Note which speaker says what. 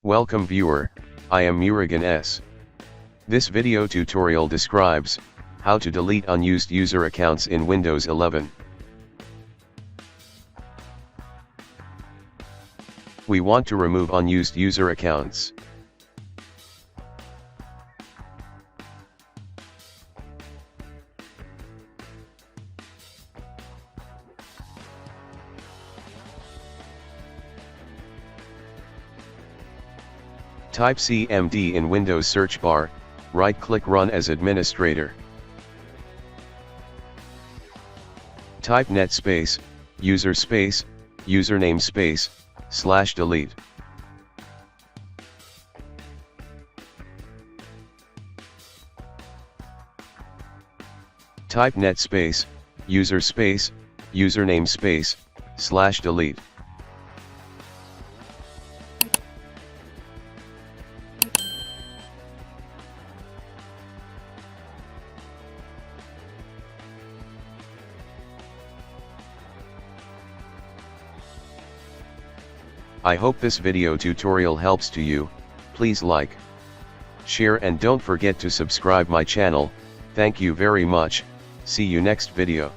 Speaker 1: Welcome viewer, I am Murugan S. This video tutorial describes how to delete unused user accounts in Windows 11. We want to remove unused user accounts. Type CMD in Windows search bar, right-click Run as administrator. Type net space, user space, username space, /delete. Type net space, user space, username space, /delete. I hope this video tutorial helps to you. Please like, share and don't forget to subscribe my channel. Thank you very much. See you next video.